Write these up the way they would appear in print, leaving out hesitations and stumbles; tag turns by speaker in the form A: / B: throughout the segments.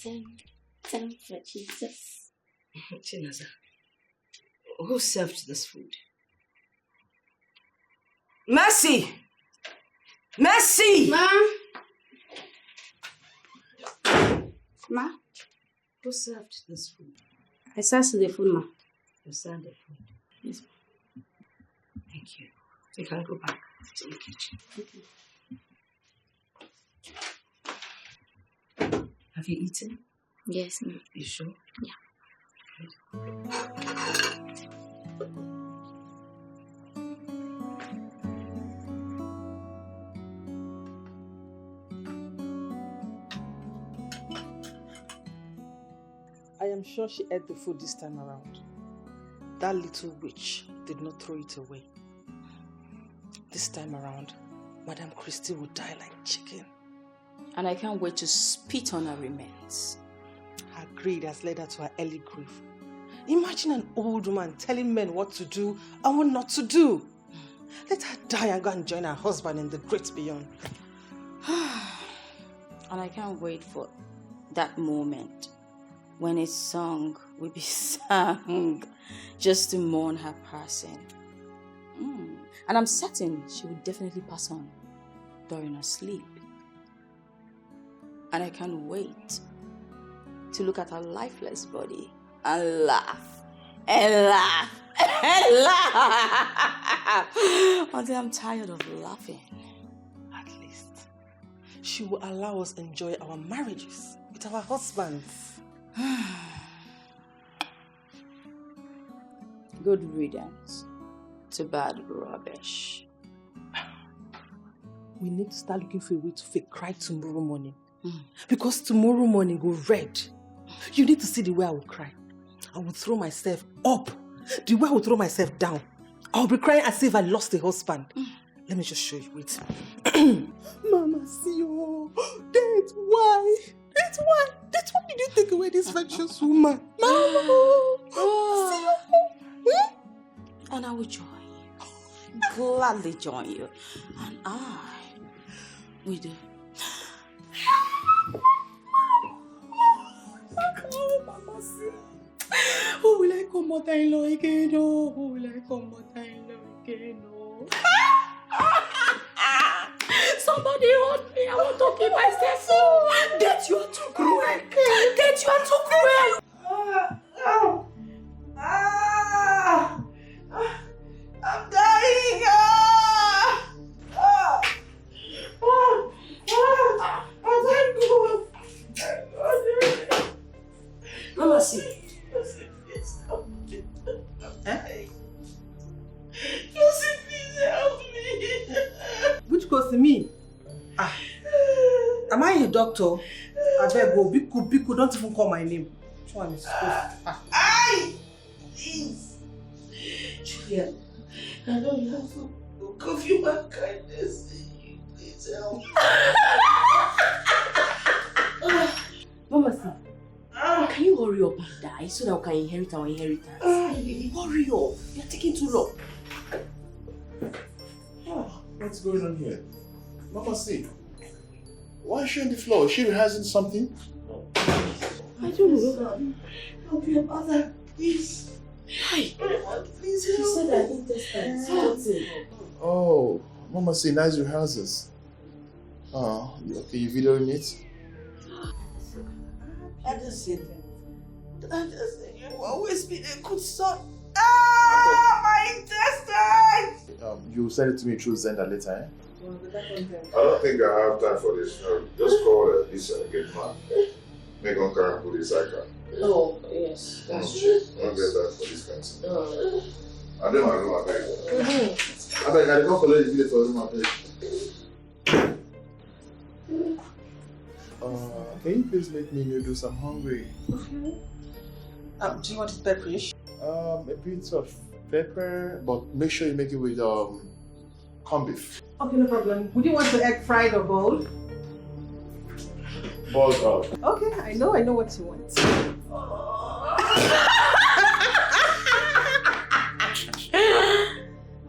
A: Time for Jesus.
B: Chinaza, who served this food? Mercy! Mercy!
A: Ma? Ma?
B: Who served this food?
A: I served the food, ma.
B: You served the food?
A: Yes, ma.
B: Thank you. You can go back to the kitchen.
A: Okay.
B: Have you eaten?
A: Yes, ma.
B: You sure?
A: Yeah.
C: I am sure she ate the food this time around. That little witch did not throw it away. This time around, Madame Christie will die like chicken.
D: And I can't wait to spit on her remains.
C: Her greed has led her to her early grave. Imagine an old woman telling men what to do and what not to do. Let her die and go and join her husband in the great beyond.
D: And I can't wait for that moment when a song will be sung just to mourn her passing. And I'm certain she will definitely pass on during her sleep. And I can't wait to look at her lifeless body and laugh and laugh and laugh until I'm tired of laughing.
C: At least, she will allow us enjoy our marriages with our husbands.
D: Good riddance to bad rubbish.
C: We need to start looking for a way to fake cry tomorrow morning. Because tomorrow morning will red. You need to see the way I will cry. I will throw myself up. The way I will throw myself down. I'll be crying as if I lost a husband. Let me just show you. Wait. Mama, see you. That's why. That's why. That's why did you take away this virtuous woman? Mama. See you.
D: And I will join you. Gladly join you. And I will do.
C: Oh, Mama, see. Who will I come mother-in-law again? Oh, who will I come mother-in-law again? Oh. Somebody hold me. I want to keep myself. That you are too cruel. That you are too cruel. I'm dying.
B: Mama, see.
C: Please help me. Which goes to me? Am I a doctor? I beg go, Biku, don't even call my name. Which one is supposed
B: Please. Julia, I know you have to give you my kindness. Please help.
D: Mama, see. Can you hurry up and die so that we can inherit our inheritance? Hurry up. You're taking too long.
E: What's going on here? Mama, see. Why is she on the floor? Is she rehearsing something?
D: I don't know.
B: Help your mother, please.
D: Hi.
B: Please
D: She
B: help.
D: said her intestines.
E: Oh, Mama, see, nice rehearsals. Okay, you videoing it?
B: I just said you've always been a good son. My intestines!
E: You send it to me through Zenda later, eh?
F: I don't think I have time for this. No, just call this get man. Make on car and put this icon.
D: Oh, yes.
F: That's true. I don't get that for this kind of thing. I don't know, I beg. I beg, I don't follow the video for him, I beg.
E: Can you please make me noodles? I'm hungry.
C: do you want it pepperish?
E: A bit of pepper, but make sure you make it with corned beef.
C: Okay, no problem. Would you want the egg fried or boiled?
E: Boiled up.
C: Okay, I know what you want.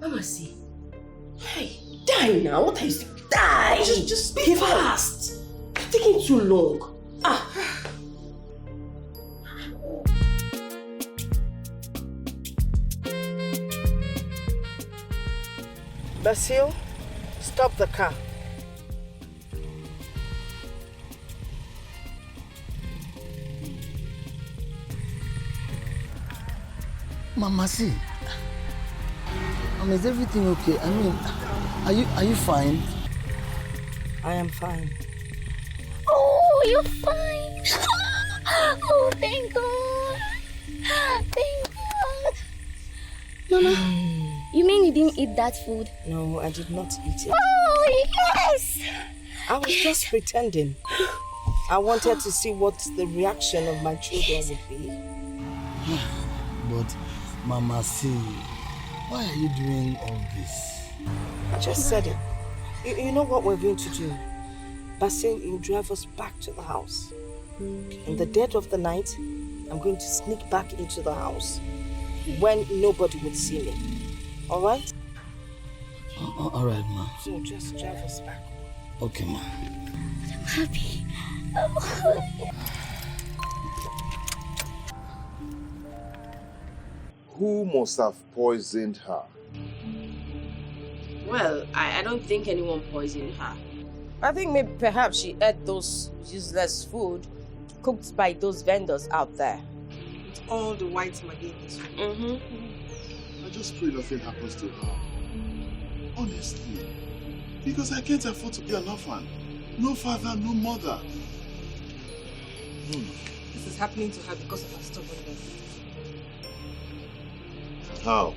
B: Mama, see. Hey, die now. What are you saying? Die! Just be fast. You're taking too long.
C: Basil, stop the car.
G: Mama, see. Is everything okay? I mean, are you fine?
C: I am fine.
H: Oh, you're fine. Oh, thank God. Thank God. Mama, you mean you didn't eat that food?
C: No, I did not eat it.
H: Oh, yes.
C: I was just pretending. I wanted to see what the reaction of my children would be.
G: But, Mama, see, why are you doing all this?
C: I just said it. You know what we're going to do? Basil will drive us back to the house. In the dead of the night, I'm going to sneak back into the house when nobody would see me. All right?
G: All right, Ma.
C: So just drive us back.
G: Okay, Ma.
H: I'm happy.
F: Who must have poisoned her?
D: Well, I don't think anyone poisoned her. I think maybe perhaps she ate those useless food cooked by those vendors out there.
C: With all the white maggi.
F: I just pray nothing happens to her. Honestly. Because I can't afford to be an orphan. No father, no mother.
C: This is happening to her because of her stubbornness.
F: How?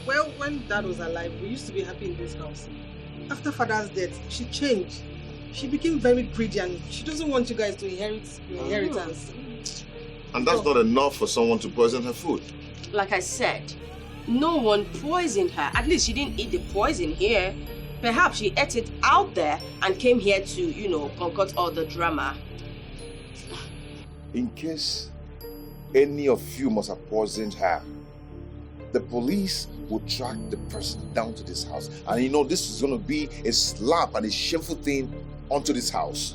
C: Well, when Dad was alive, we used to be happy in this house. After Father's death, she changed. She became very greedy and she doesn't want you guys to inherit your inheritance.
F: And that's not enough for someone to poison her food.
D: Like I said, no one poisoned her. At least she didn't eat the poison here. Perhaps she ate it out there and came here to, concoct all the drama.
F: In case any of you must have poisoned her, the police will track the person down to this house. And this is going to be a slap and a shameful thing onto this house.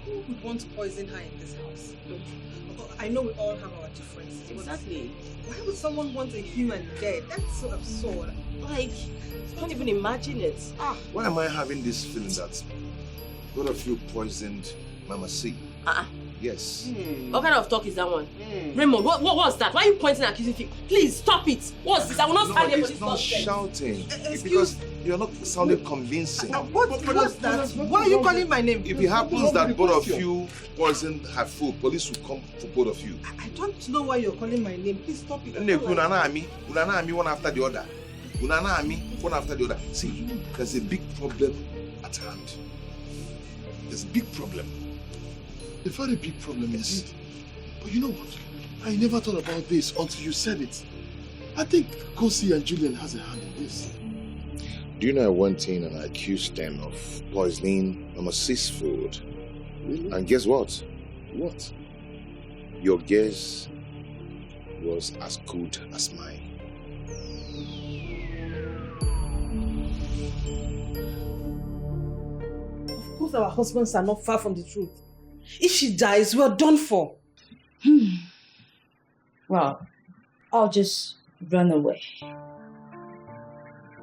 C: Who would want to poison her in this house? I know we all have our differences.
D: Exactly.
C: Why would someone want a human dead? That's so absurd.
D: Like, can't even imagine it.
F: Why am I having this feeling that both of you poisoned Mama C? Yes.
D: What kind of talk is that one? Raymond, what's that? Why are you pointing and accusing people? Please stop it. What's this? I will not stand here for this
F: nonsense. It's not shouting. Because you're not sounding convincing.
C: What's that? Why are you calling my name?
F: If it happens that both of you poisoned her food, police will come for both of you.
C: I don't know why you're calling my name. Please stop it.
F: Unana one after the other. One after the other. See, there's a big problem at hand. There's a big problem. A very big problem indeed. But you know what? I never thought about this until you said it. I think Kosi and Julian has a hand in this. Do you know I went in and I accused them of poisoning Mama C's food? Really? And guess what? What? Your guess was as good as mine.
C: Of course our husbands are not far from the truth. If she dies, we're done for.
D: Well, I'll just run away.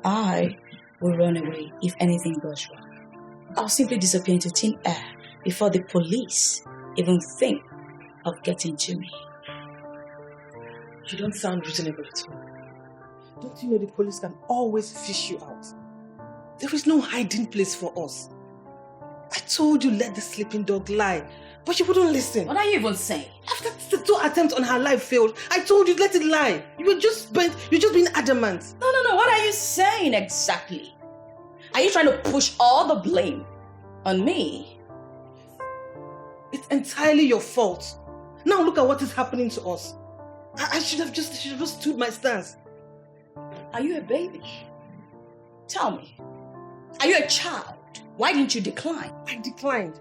D: I will run away if anything goes wrong. I'll simply disappear into thin air before the police even think of getting to me.
C: You don't sound reasonable at all. Don't you know the police can always fish you out? There is no hiding place for us. I told you let the sleeping dog lie, but you wouldn't listen.
D: What are you even saying?
C: After the 2 attempts on her life failed, I told you let it lie. You're just being adamant.
D: No. What are you saying exactly? Are you trying to push all the blame on me?
C: It's entirely your fault. Now look at what is happening to us. I should have just stood my stance.
D: Are you a baby? Tell me. Are you a child? Why didn't you decline?
C: I declined.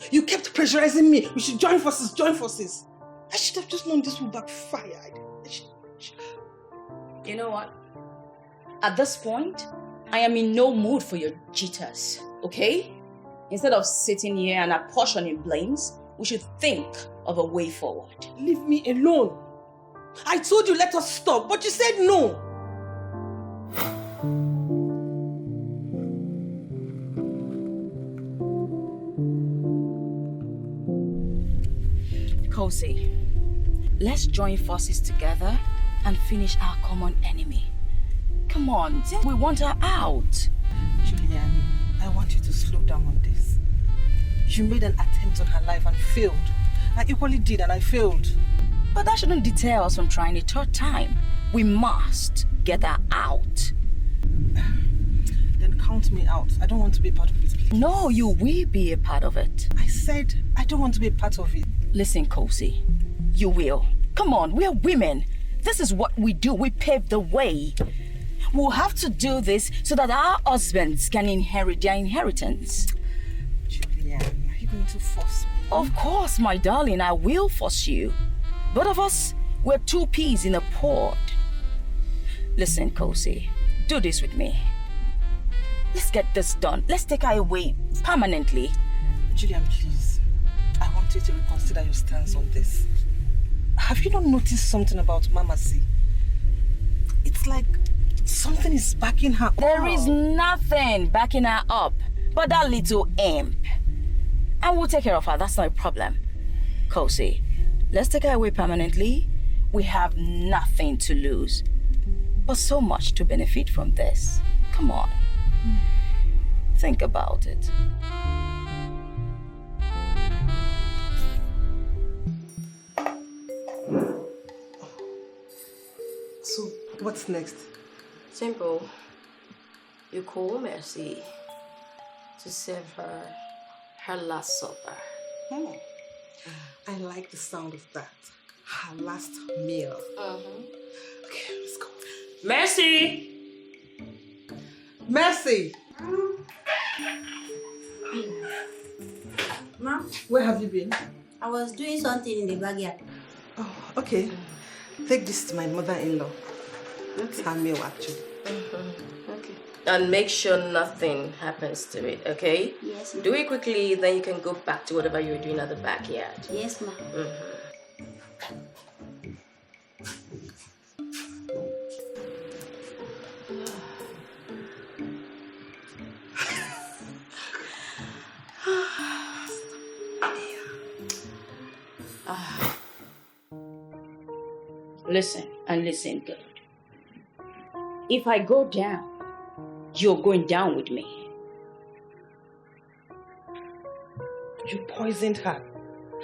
C: You kept pressurizing me. We should join forces. I should have just known this would backfire.
D: You know what? At this point, I am in no mood for your jitters, okay? Instead of sitting here and apportioning blames, we should think of a way forward.
C: Leave me alone. I told you let us stop, but you said no.
D: Kosi, let's join forces together and finish our common enemy. Come on, since we want her out.
C: Julian, I want you to slow down on this. You made an attempt on her life and failed. I equally did and I failed.
D: But that shouldn't deter us from trying a third time. We must get her out.
C: Then count me out. I don't want to be a part of it, please.
D: No, you will be a part of it.
C: I said I don't want to be a part of it.
D: Listen, Kosi, you will. Come on, we are women. This is what we do. We pave the way. We'll have to do this so that our husbands can inherit their inheritance.
C: Julian, are you going to force me?
D: Of course, my darling, I will force you. Both of us, we're two peas in a pod. Listen, Kosi, do this with me. Let's get this done. Let's take her away permanently.
C: Julian, please. I want you to reconsider your stance on this. Have you not noticed something about Mama C? It's like something is backing her up.
D: There is nothing backing her up but that little imp. And we'll take care of her. That's not a problem. Kosi, let's take her away permanently. We have nothing to lose, but so much to benefit from this. Come on. Think about it.
C: So, what's next?
A: Simple. You call Mercy to serve her last supper.
C: I like the sound of that. Her last meal. Okay, let's go.
A: Mercy!
C: Mercy!
I: Mom,
C: Where have you been?
I: I was doing something in the backyard.
C: Oh, okay. Take this to my mother-in-law. It's her meal, actually.
A: Okay. And make sure nothing happens to it, okay?
I: Yes, ma'am.
A: Do it quickly, then you can go back to whatever you're doing at the backyard.
I: Yes, ma'am.
D: Listen, and listen good. If I go down, you're going down with me.
C: You poisoned her.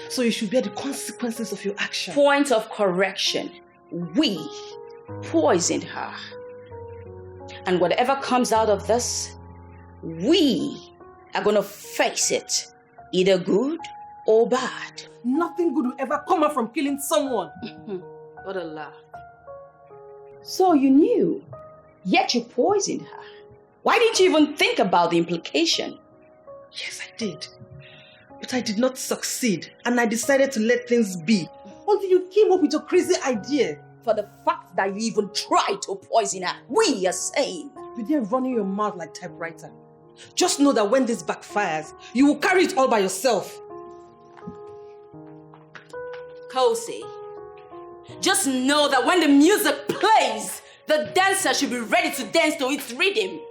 C: So you should bear the consequences of your action.
D: Point of correction. We poisoned her. And whatever comes out of this, we are going to face it. Either good or bad.
C: Nothing good will ever come out from killing someone.
A: What a laugh.
D: So you knew, yet you poisoned her. Why didn't you even think about the implication?
C: Yes, I did. But I did not succeed, and I decided to let things be until you came up with your crazy idea.
D: For the fact that you even tried to poison her, we are sane.
C: You didn't run in your mouth like typewriter. Just know that when this backfires, you will carry it all by yourself.
A: Kosi, just know that when the music plays, the dancer should be ready to dance to its rhythm.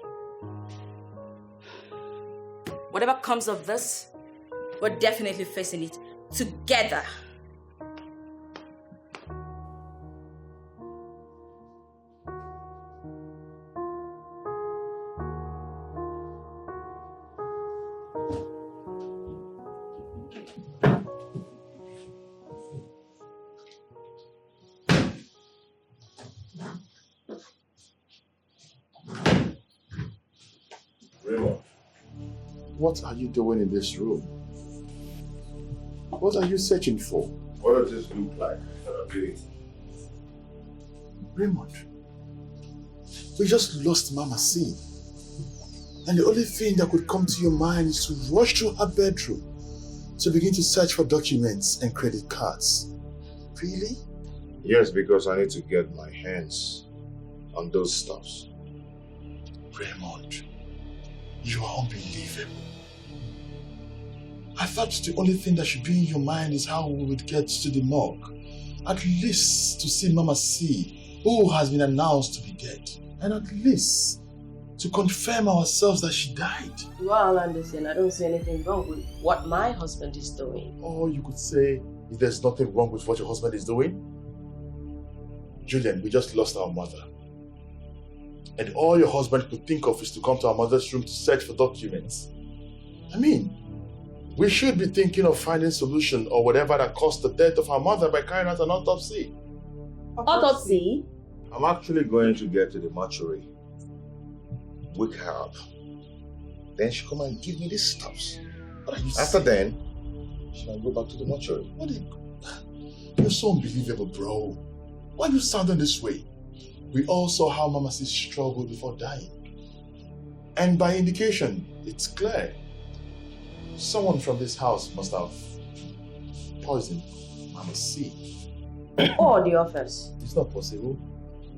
A: Whatever comes of this, we're definitely facing it together.
E: Raymond, what are you doing in this room? What are you searching for? What does this look like that I'm doing? Raymond, we just lost Mama C. And the only thing that could come to your mind is to rush to her bedroom to begin to search for documents and credit cards. Really? Yes, because I need to get my hands on those stuffs. Raymond, you are unbelievable. I thought the only thing that should be in your mind is how we would get to the morgue. At least to see Mama C, who has been announced to be dead. And at least to confirm ourselves that she died.
A: Well, listen, I don't see anything wrong with what my husband is doing.
E: Or you could say, if there's nothing wrong with what your husband is doing? Julian, we just lost our mother. And all your husband could think of is to come to our mother's room to search for documents. I mean, we should be thinking of finding a solution or whatever that caused the death of our mother by carrying out an autopsy.
I: Autopsy?
F: I'm actually going to get to the mortuary, wake her up. Then she'll come and give me these stuffs. After then, she can go back to the mortuary.
E: You're so unbelievable, bro. Why are you sounding this way? We all saw how Mama C struggled before dying. And by indication, it's clear. Someone from this house must have poisoned Mama C.
I: Or the office.
E: It's not possible.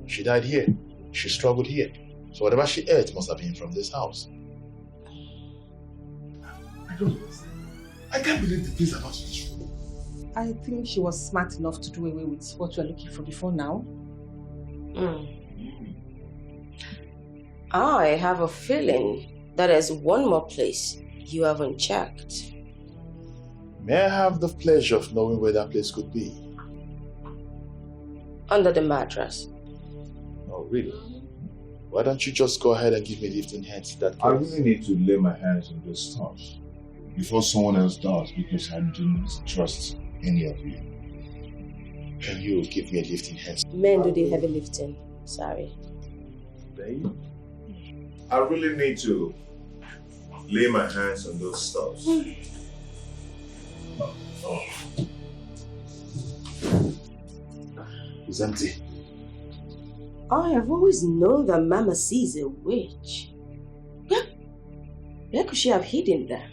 E: She died here. She struggled here. So whatever she ate must have been from this house. I don't understand. I can't believe the things about you.
C: I think she was smart enough to do away with what you are looking for before now.
I: I have a feeling that there's one more place you haven't checked.
E: May I have the pleasure of knowing where that place could be?
I: Under the mattress.
E: Oh, really? Why don't you just go ahead and give me lifting hands to that place?
F: I really need to lay my hands on this stuff before someone else does, because I don't trust any of you.
E: Can you give me a lifting hand?
I: Men do the heavy lifting. Sorry.
F: Babe, I really need to lay my hands on those stuffs.
E: It's empty.
I: I have always known that Mama C is a witch. Where could she have hidden them?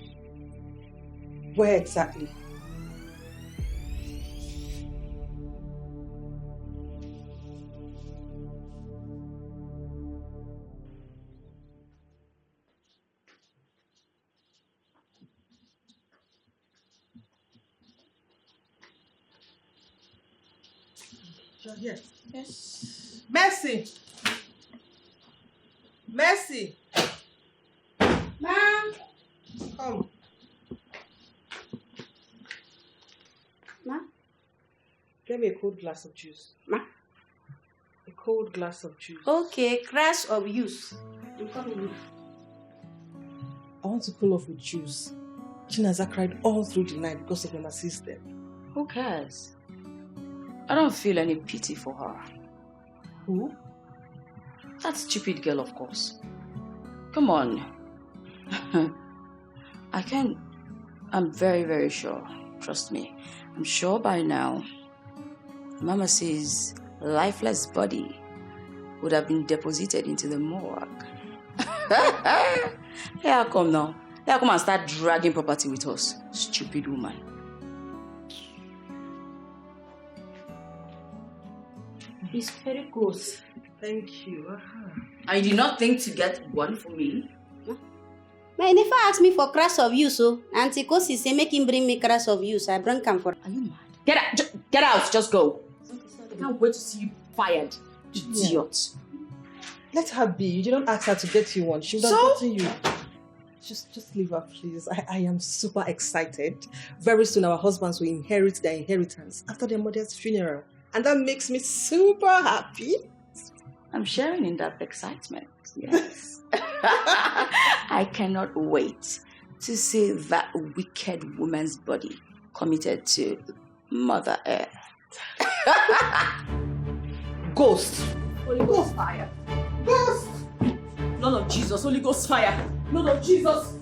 C: Where exactly? You're here.
I: Yes.
C: Mercy! Mercy!
I: Ma'am!
C: Come.
I: Ma?
C: Get me a cold glass of juice.
I: Ma?
C: A cold glass of juice.
I: Okay, crash of use. I'm coming.
C: I want to cool off with juice. Chinaza cried all through the night because of Mama C's death.
D: Who cares? I don't feel any pity for her.
C: Who?
D: That stupid girl, of course. Come on. I'm very, very sure. Trust me. I'm sure by now, Mama C's lifeless body would have been deposited into the morgue. Here I come now. Here I come and start dragging property with us. Stupid woman.
I: It's very close.
C: Thank you.
D: I did not think to get one for me.
I: But he never asked me for crash of use, so Auntie Kosi say make him bring me crash of use. I bring him for.
D: Are you mad? Get out! Get out! Just go. I can't wait to see you fired. Idiot.
C: Let her be. You didn't ask her to get you one. She would have gotten you. Just leave her, please. I am super excited. Very soon our husbands will inherit their inheritance after their mother's funeral. And that makes me super happy.
D: I'm sharing in that excitement. Yes. I cannot wait to see that wicked woman's body committed to Mother Earth.
C: Ghost.
A: Holy Ghost fire. Ghost. None of Jesus. Holy Ghost fire. None of Jesus.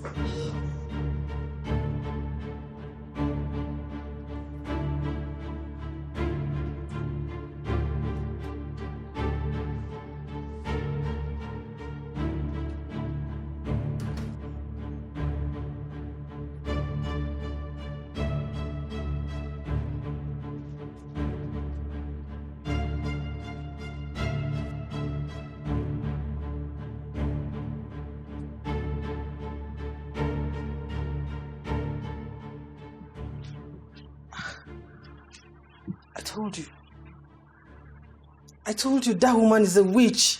C: I told you that woman is a witch.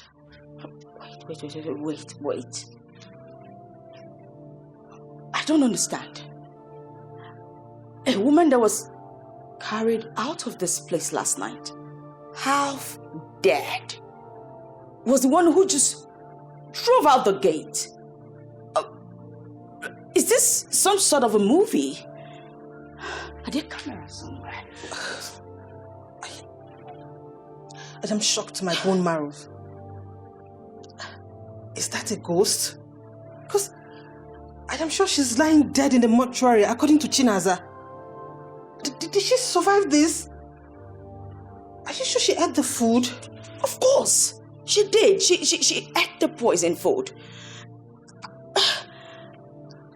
D: Wait. I don't understand. A woman that was carried out of this place last night, half dead, was the one who just drove out the gate. Is this some sort of a movie? Are there cameras somewhere?
C: I'm shocked to my bone marrow. Is that a ghost? Because I am sure she's lying dead in the mortuary, according to Chinaza. Did she survive this? Are you sure she ate the food?
D: Of course, she did. She ate the poison food.
C: Are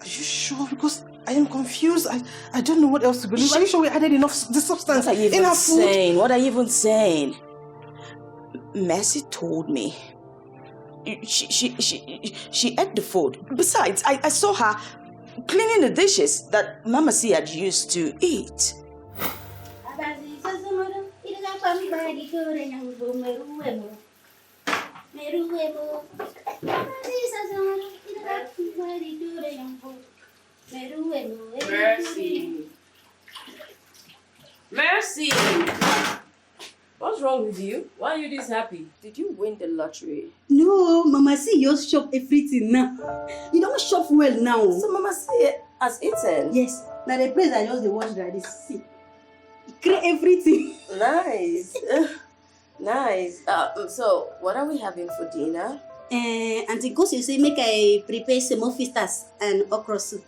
C: you sure? Because I am confused. I don't know what else to believe. Are you sure we added enough the substance in her food?
D: What are you even saying? Mercy told me. She ate the food. Besides, I saw her cleaning the dishes that Mama C had used to eat.
A: Mercy! What's wrong with you? Why are you this happy?
D: Did you win the lottery?
I: No, Mama C just shop everything now. You don't shop well now.
D: So Mama C has eaten?
I: Yes. Now the place I just the watch like this. See. Create everything.
D: Nice. Nice. So, what are we having for dinner?
I: Auntie Kosi say make I prepare semofistas and okra soup.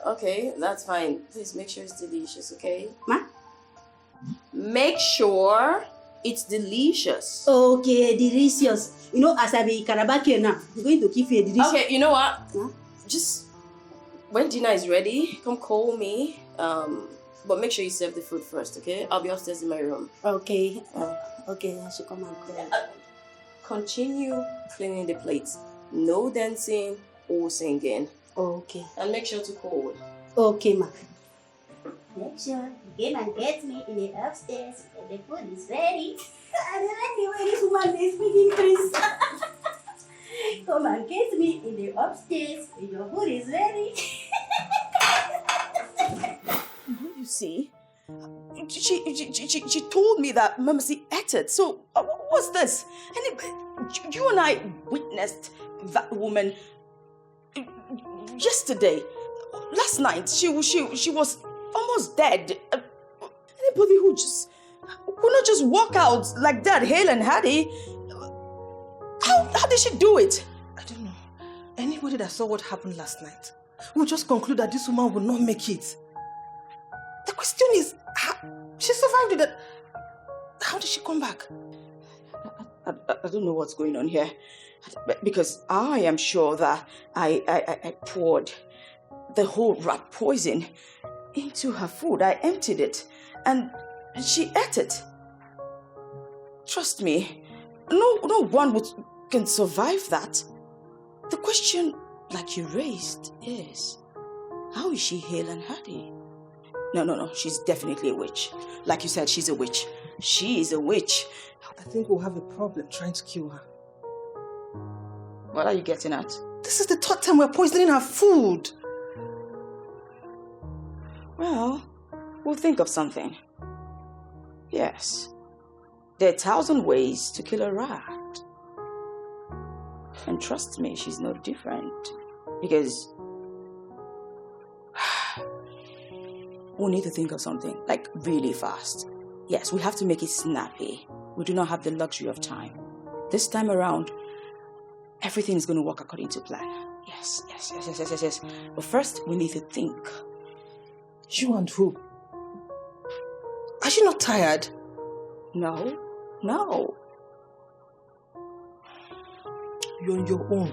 D: Okay, that's fine. Please make sure it's delicious, okay?
I: Ma?
D: Make sure it's delicious.
I: Okay, delicious. You know, as I be Karabaki now, I'm going to give you a delicious.
D: Okay, you know what?
I: Huh?
D: Just when dinner is ready, come call me. But make sure you serve the food first, okay? I'll be upstairs in my room.
I: Okay. Okay, I should come and call.
D: Continue cleaning the plates. No dancing or singing.
I: Okay.
D: And make sure to call.
I: Okay, ma. Make sure you came and get me in the upstairs when the food is ready. I don't like the way this woman is speaking English. Come and get me in the upstairs when your food is ready.
D: You see, she told me that Mama C ate it. So what's this? And you and I witnessed that woman yesterday, last night. She was almost dead. Anybody who would not just walk out like that, hale and hearty. How did she do it?
C: I don't know. Anybody that saw what happened last night will just conclude that this woman will not make it. The question is, she survived it. How did she come back?
D: I don't know what's going on here. Because I am sure that I poured the whole rat poison into her food. I emptied it and she ate it. Trust me, no one can survive that. The question, like you raised, is how is she hale and hearty? No, she's definitely a witch. Like you said, she's a witch. She is a witch.
C: I think we'll have a problem trying to kill her.
D: What are you getting at?
C: This is the third time we're poisoning her food.
D: Well, we'll think of something. Yes. There are 1,000 ways to kill a rat. And trust me, she's no different. Because we'll need to think of something, like really fast. Yes, we have to make it snappy. We do not have the luxury of time. This time around, everything is going to work according to plan. Yes. But first, we need to think.
C: You and who? Are you not tired?
D: No.
C: You're on your own.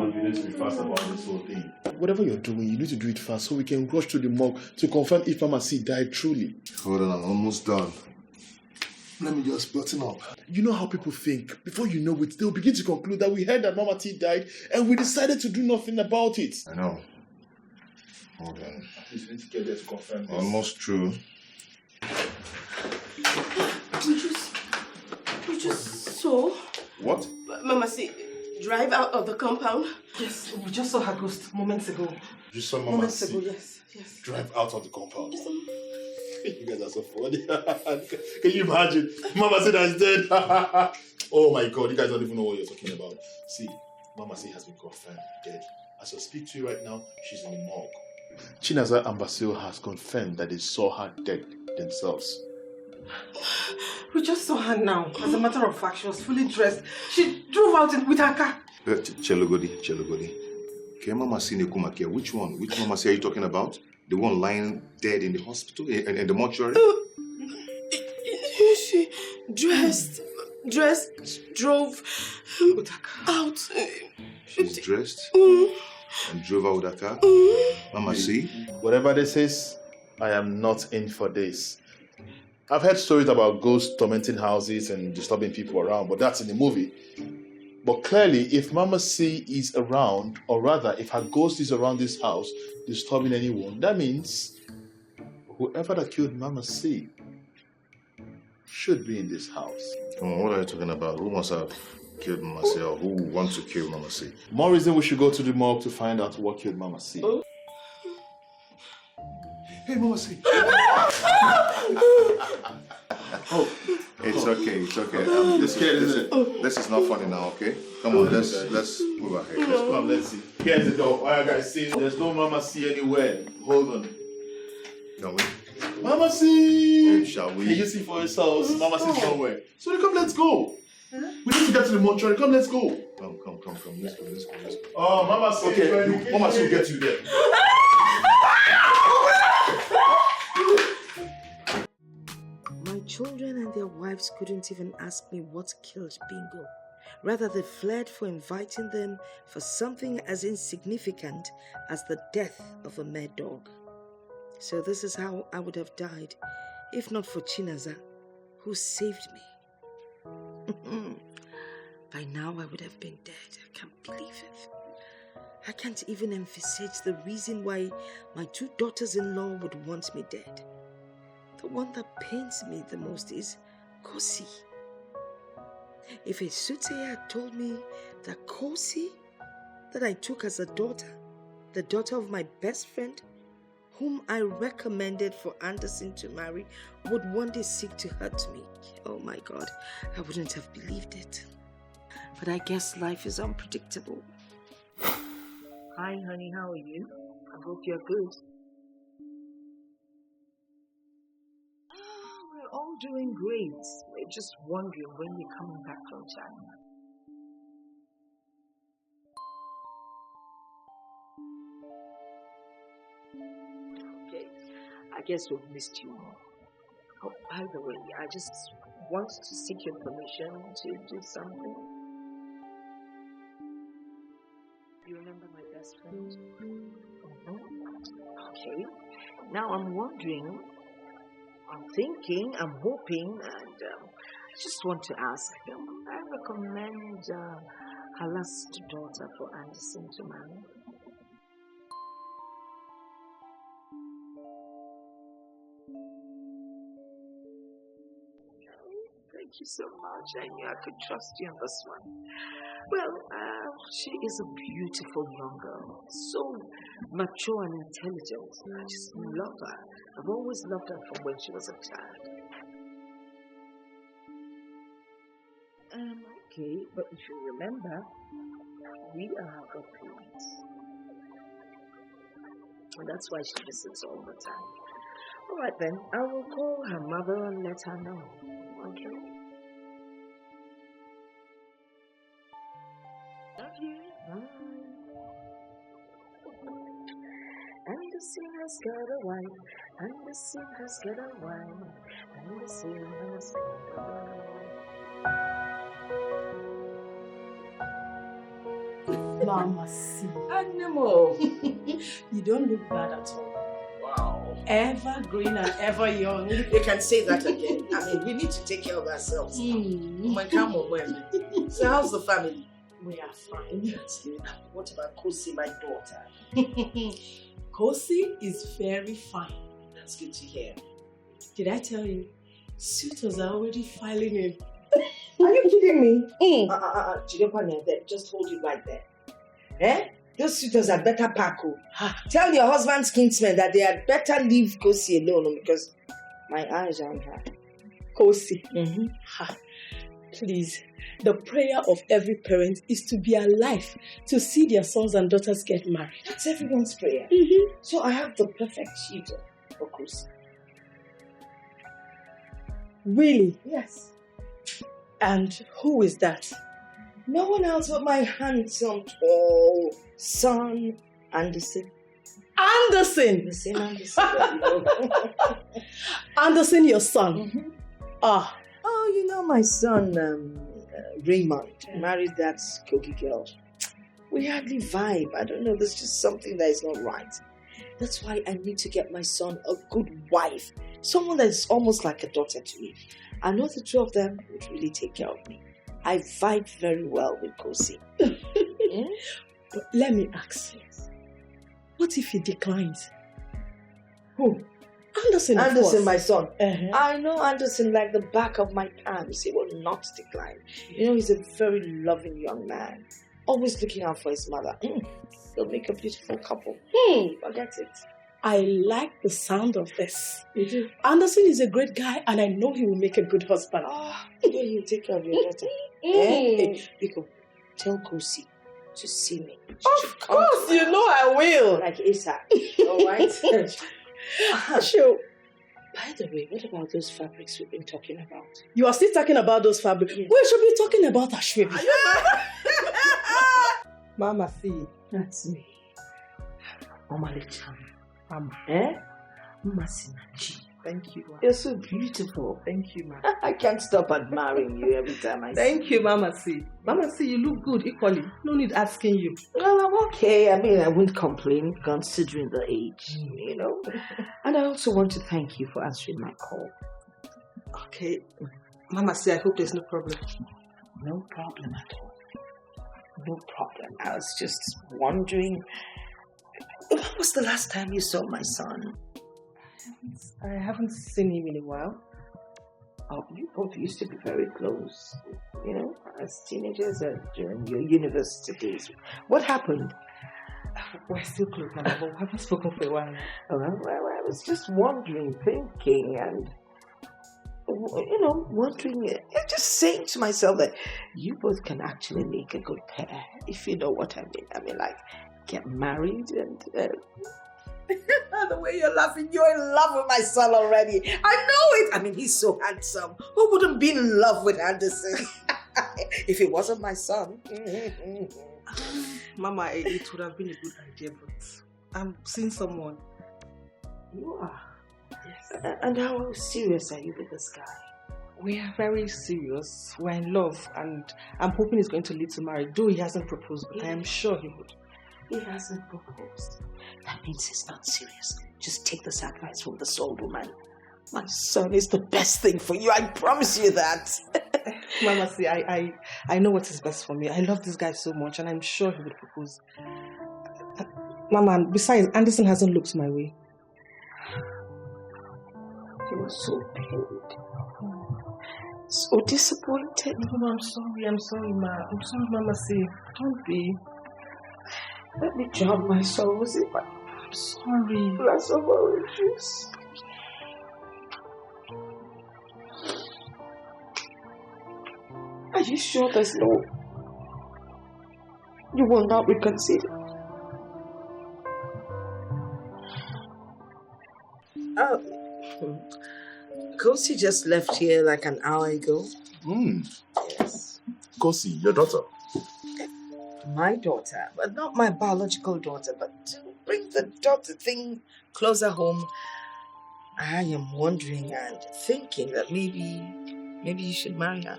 E: You need to be fast about this whole thing. Whatever you're doing, you need to do it fast so we can rush to the morgue to confirm if Mama C died truly.
F: Hold on, I'm almost done. Let me just button up.
E: You know how people think. Before you know it, they'll begin to conclude that we heard that Mama T died and we decided to do nothing about it.
F: I know. Hold on.
E: You need to get there to confirm this.
F: Almost true.
C: You just saw
F: What?
B: Mama, see, drive out of the compound.
C: Yes, we just saw her ghost moments ago.
E: You saw Mama
C: Moments
E: C
C: ago, yes.
E: drive out of the compound. You guys are so funny. Can you imagine? Mama C is dead. Oh my God, you guys don't even know what you're talking about. See, Mama C has been confirmed dead. As I speak to you right now, she's in the morgue. Chinaza and Basil has confirmed that they saw her dead themselves.
C: We just saw her now. As a matter of fact, she was fully dressed. She drove out with her car.
F: Chelogodi. Okay, Mama C Nekumake. Which one? Which Mama C are you talking about? The one lying dead in the hospital, in the mortuary?
B: She dressed, drove out.
F: She's dressed and drove out with her car? Mama C?
E: Whatever this is, I am not in for this. I've heard stories about ghosts tormenting houses and disturbing people around, but that's in the movie. But clearly, if Mama C is around, or rather, if her ghost is around this house disturbing anyone, that means whoever that killed Mama C should be in this house.
F: What are you talking about? Who must have killed Mama C, or who wants to kill Mama C?
E: More reason we should go to the morgue to find out what killed Mama C.
F: Hey, Mama C. It's okay. This is not funny now, okay? Come on, let's move ahead. Let's go.
E: Come, let's see. Here's the door. Alright, guys, see, there's no Mama C anywhere. Hold on.
F: No, wait.
E: Mama C!
F: Shall we?
E: Can you see for yourselves? Mama C's nowhere. So come, let's go. We need to get to the mortuary. Come, let's go.
F: Come. Let's go.
E: Oh, Mama C.
F: Okay, Mama C will get you there.
B: My children and their wives couldn't even ask me what killed Bingo. Rather, they fled for inviting them for something as insignificant as the death of a mad dog. So this is how I would have died if not for Chinaza, who saved me. By now I would have been dead. I can't believe it. I can't even envisage the reason why my 2 daughters-in-law would want me dead. The one that pains me the most is Kosi. If a Sute had told me that Kosi, that I took as a daughter, the daughter of my best friend, whom I recommended for Anderson to marry, would one day seek to hurt me, oh my God, I wouldn't have believed it. But I guess life is unpredictable.
J: Hi, honey, how are you? I hope you're good. We're all doing great. We're just wondering when you're coming back from China. Okay, I guess we've missed you all. Oh, by the way, I just want to seek your permission to do something. You remember my best friend? Okay. Now I'm wondering, I'm thinking, I'm hoping, and I just want to ask, I recommend her last daughter for Anderson to marry. Thank you so much. I knew I could trust you on this one. Well, she is a beautiful young girl, so mature and intelligent. I just love her. I've always loved her from when she was a child. Okay, but if you remember, we are her godparents. And that's why she visits all the time. All right then, I will call her mother and let her know. Okay? Love you. Bye. And the sea has got a wife, and the sea has got a wife, and the sea has got a wife.
B: Mama C.
J: Animal.
B: You don't look bad at all.
J: Wow.
B: Ever green and ever young.
J: You can say that again. I mean, we need to take care of ourselves. So how's the family?
B: We are fine.
J: What about Kosi, my daughter?
B: Kosi is very fine.
J: That's good to hear.
B: Did I tell you? Suitors are already filing in.
J: Are you kidding
B: me? Just hold it right there. Eh? Those suitors had better pack. Tell your husband's kinsmen that they had better leave Kosi alone because my eyes are on her.
K: Kosi. Please, the prayer of every parent is to be alive to see their sons and daughters get married.
B: That's everyone's prayer. So I have the perfect suitor for Kosi.
K: Really?
B: Yes.
K: And who is that?
B: No one else but my handsome, tall son, Anderson.
K: Anderson!
B: The same Anderson.
K: Anderson, your son? Ah.
B: Oh, you know my son, Raymond, married that Kogi girl. We hardly vibe. I don't know, there's just something that is not right. That's why I need to get my son a good wife. Someone that is almost like a daughter to me. I know the two of them would really take care of me. I vibe very well with Kosi.
K: But let me ask you, what if he declines?
B: Who?
K: Anderson,
B: Anderson, my son. I know Anderson like the back of my palms. He will not decline. You know, he's a very loving young man. Always looking out for his mother. They'll make a beautiful couple. Forget it.
K: I like the sound of this. Anderson is a great guy and I know he will make a good husband.
B: He'll take care of your daughter. Hey, Biko, tell Kosi to see me.
K: Of course, you know I will.
B: Like Isa. Alright?
K: Sure.
B: By the way, what about those fabrics we've been talking about?
K: You are still talking about those fabrics?
B: Yes.
K: We should be talking about Ashwebi. Mama, see.
B: That's me. Mama Lechan.
C: Mama.
B: Mama Sinachi.
C: Thank you, Ma.
B: You're so beautiful.
C: Thank you, Ma.
B: I can't stop admiring you every time I see you.
C: Thank you, Mama C. Mama C, you look good equally. No need asking you.
B: Well, I'm okay. I mean, I wouldn't complain considering the age, you know. And I also want to thank you for answering my call.
C: Okay. Mama C, I hope there's no problem.
B: No problem at all. No problem. I was just wondering, when was the last time you saw my son?
C: I haven't seen him in a while.
B: Oh, you both used to be very close, you know, as teenagers during your university days. What happened?
C: We're still close, Mama, but we haven't spoken for a while.
B: Well, I was just wondering, thinking, and, you know, just saying to myself that you both can actually make a good pair, if you know what I mean. I mean, like, get married and... The way you're laughing, you're in love with my son already. I know it. I mean, he's so handsome. Who wouldn't be in love with Anderson? If it wasn't my son.
C: Mama, it would have been a good idea, but I'm seeing someone.
B: You are? Yes. And how serious are you with this guy?
C: We are very serious. We're in love, and I'm hoping it's going to lead to marriage, though he hasn't proposed, but I am sure he would.
B: He hasn't proposed. That means he's not serious. Just take this advice from the soul woman. My son is the best thing for you. I promise you that.
C: Mama, see, I know what is best for me. I love this guy so much, and I'm sure he would propose. Mama, besides, Anderson hasn't looked my way.
B: He was so pained. So disappointed.
C: No, I'm sorry, Ma. I'm sorry, Mama, see. Don't be.
B: Let me drown my sorrows in my...
C: I'm sorry.
B: Glass of orange juice. Are you sure there's no... You will not reconsider? Oh. Kosi just left here like an hour ago. Yes.
F: Kosi, your daughter?
B: My daughter, but not my biological daughter, but to bring the daughter thing closer home. I am wondering and thinking that maybe you should marry her.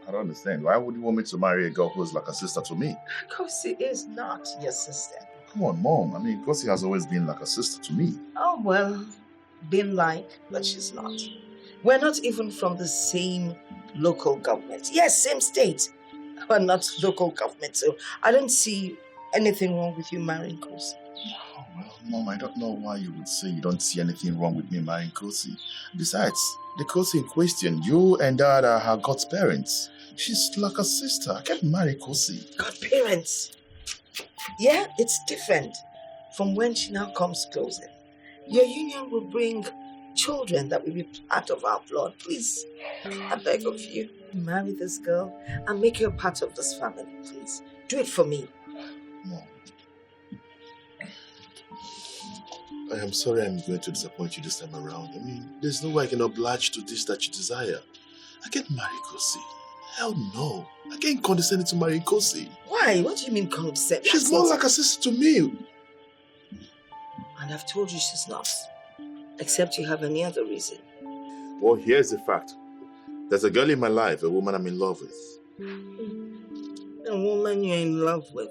F: I don't understand. Why would you want me to marry a girl who is like a sister to me?
B: Kosi is not your sister.
F: Come on, Mom. I mean, Kosi has always been like a sister to me.
B: Oh, well, been like, but she's not. We're not even from the same local government. Yes, same state, but not local government. So I don't see anything wrong with you marrying Kosi.
F: Oh, well, Mom, I don't know why you would say you don't see anything wrong with me marrying Kosi. Besides, the Kosi in question, you and Dad are her God's parents.
E: She's like a sister. I can't marry Kosi.
B: Godparents. Yeah, it's different from when she now comes closer. Your union will bring children that will be part of our blood. Please, I beg of you, marry this girl and make her part of this family, please. Do it for me.
E: Mom. I am sorry I'm going to disappoint you this time around. I mean, there's no way I can oblige to this that you desire. I can't marry Kosi. Hell no. I can't condescend to marry Kosi.
B: Why? What do you mean condescend?
E: She's more like a sister to me.
B: And I've told you she's not. Except you have any other reason.
E: Well, here's the fact. There's a girl in my life, a woman I'm in love with.
B: A woman you're in love with?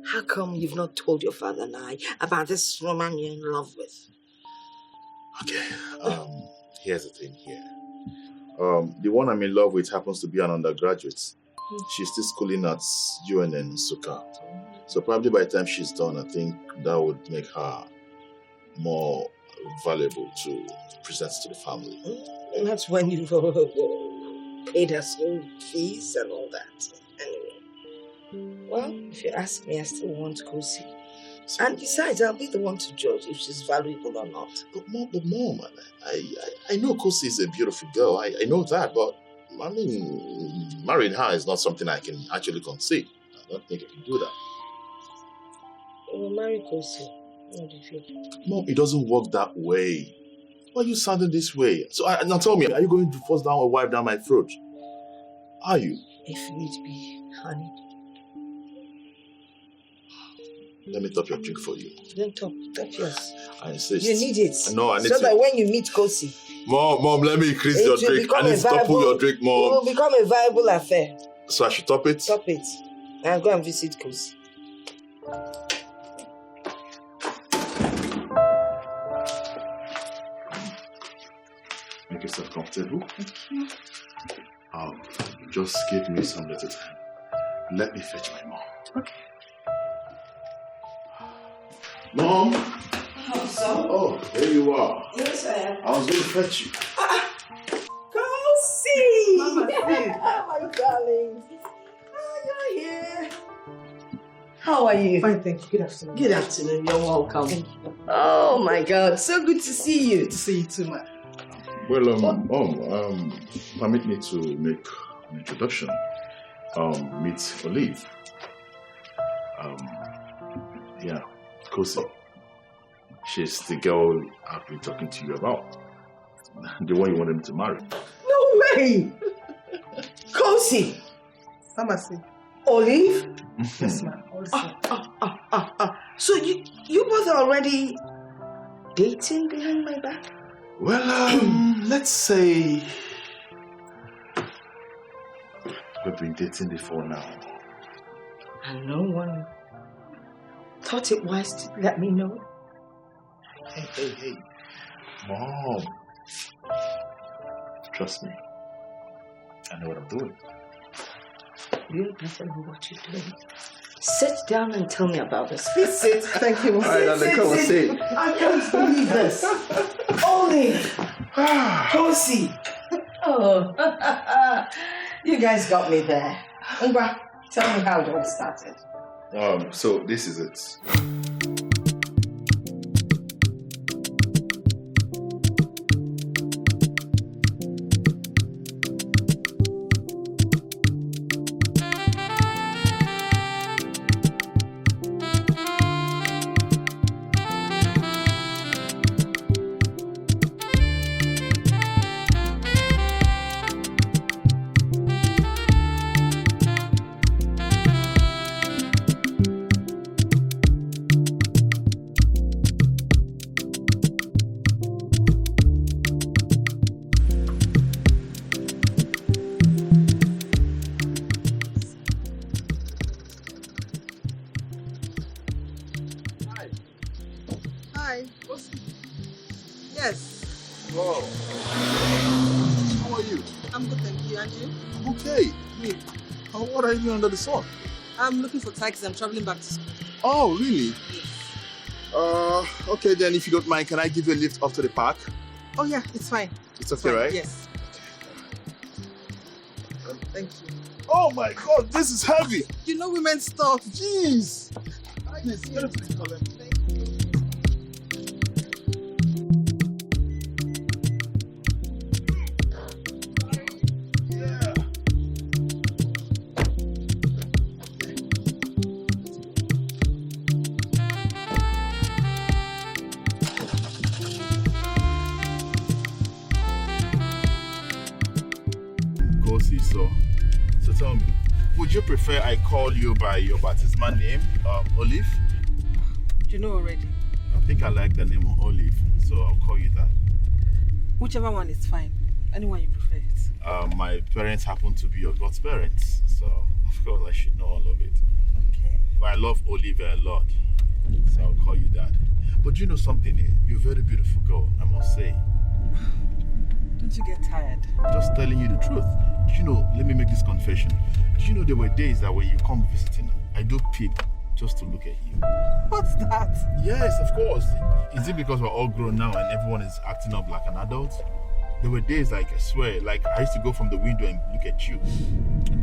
B: How come you've not told your father and I about this woman you're in love with?
E: Okay, here's the thing here. The one I'm in love with happens to be an undergraduate. She's still schooling at UNN in Suka. So probably by the time she's done, I think that would make her more valuable to present to the family.
B: And that's when you've paid her school fees and all that. Anyway, well, if you ask me, I still want Kosi. And besides, I'll be the one to judge if she's valuable or not.
E: But mom, I know Kosi is a beautiful girl. I know that, but I mean, marrying her is not something I can actually concede. I don't think I can do that.
B: You will marry Kosi. What do you feel?
E: Mom, it doesn't work that way. Why are you sounding this way? So now tell me, are you going to force down a wife down my throat? Are you?
B: If need be, honey.
E: Let me top your drink for you.
B: Don't top yours.
E: I insist.
B: You need it.
E: No, I need
B: so
E: to.
B: that when you meet Kosi,
E: Mom, let me increase your drink. I need to topple your drink, Mom.
B: It will become a viable affair.
E: So I should top it?
B: Top it. I'll go and visit Kosi.
E: Make yourself comfortable. Just give me some little time. Let me fetch my mom.
B: Okay.
E: Mom!
B: Oh, son.
E: Oh, there you are.
B: Yes, I am.
E: I was going to fetch you.
B: Kosi!
C: Mama,
B: oh, my darling. Oh, you're here. How are you?
C: Fine, thank you. Good afternoon.
B: Good afternoon. You're welcome.
C: Thank you.
B: Oh, my God. So good to see you.
C: Good to see you too, ma.
E: Well, Mom, permit me to make an introduction. Meet Olive. Yeah, Kosi. She's the girl I've been talking to you about. The one you wanted me to marry.
B: No way! Kosi!
C: Mama, see.
B: Olive?
C: Yes, ma'am.
B: So you both are already dating behind my back?
E: Well, let's say we've been dating before now.
B: And no one thought it wise to let me know?
E: Hey. Mom. Trust me. I know what I'm doing.
B: You better know what you're doing. Sit down and tell me about this. Please sit.
C: Thank you.
E: All right, now come and sit.
B: I can't believe this. Olive. Kosi. Oh. You guys got me there. Ngwa, tell me how it all started.
E: So this is it.
C: Hi. Yes.
E: Wow. How are you?
C: I'm good, thank you. And you?
E: I'm okay. I mean, what are you doing under the sun?
C: I'm looking for taxis. I'm traveling back to school.
E: Oh, really? Okay then, if you don't mind, can I give you a lift up to the park?
C: Oh, yeah, it's fine.
E: It's okay, right?
C: Yes. Thank you.
F: Oh my God, this is heavy.
C: You know women's stuff.
F: Jeez. Please, get it to the collect. So tell me, would you prefer I call you by your baptismal name, Olive?
C: You know already.
F: I think I like the name Olive, so I'll call you that.
C: Whichever one is fine. Anyone you prefer it.
F: My parents happen to be your God's parents, so of course I should know all of it.
C: Okay.
F: But I love Olive a lot, so I'll call you that. But you know something, you're a very beautiful girl, I must say.
C: Don't you get tired?
F: Just telling you the truth. You know, let me make this confession. Do you know there were days that when you come visiting, I do peep just to look at you?
C: What's that?
F: Yes, of course. Is it because we're all grown now and everyone is acting up like an adult? There were days like, I swear, like I used to go from the window and look at you.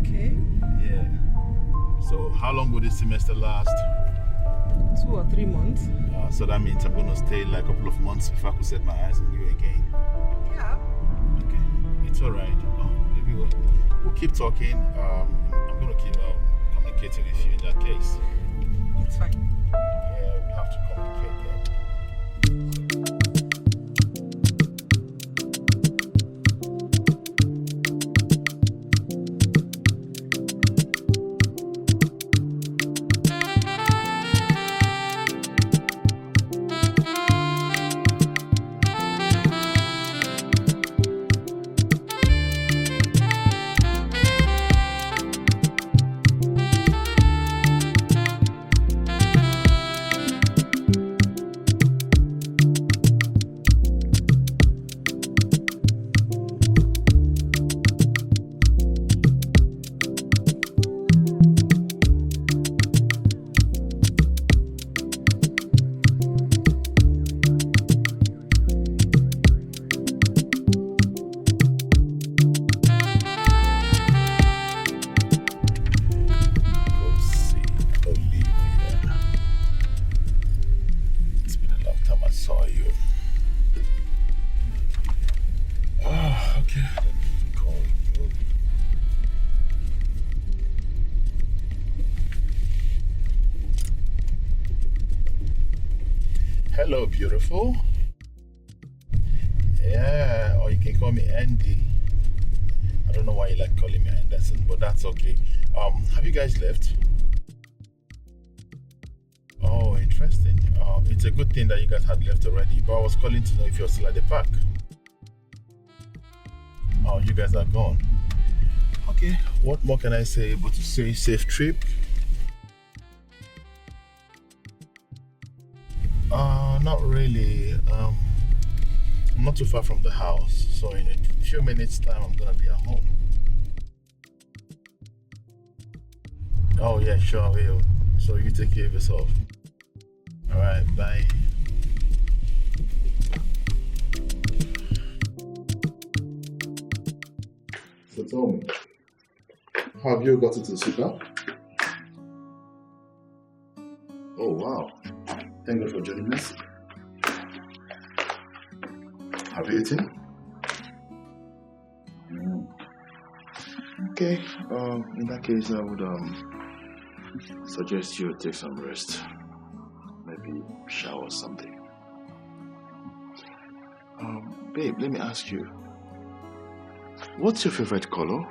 C: Okay.
F: Yeah. So how long will this semester last?
C: 2 or 3 months.
F: So that means I'm going to stay like a couple of months before I could set my eyes on you again.
C: Yeah.
F: Okay. It's all right. Maybe we'll keep talking. I'm going to keep communicating with you in that case.
C: It's fine.
F: Yeah, we have to communicate then. Hello, beautiful. Yeah, or you can call me Andy. I don't know why you like calling me Anderson, but that's okay. Have you guys left? Oh, interesting. It's a good thing that you guys had left already, but I was calling to know if you're still at the park. Oh, you guys are gone. Okay, what more can I say but to say safe trip? Not really. I'm not too far from the house, so in a few minutes time I'm gonna be at home. Oh yeah, sure I will. So you take care of yourself. Alright, bye. So tell me, have you gotten to the super? Oh wow. Thank God for joining us. Have you eaten? Okay, in that case I would suggest you take some rest. Maybe shower or something. Babe, let me ask you, what's your favorite color?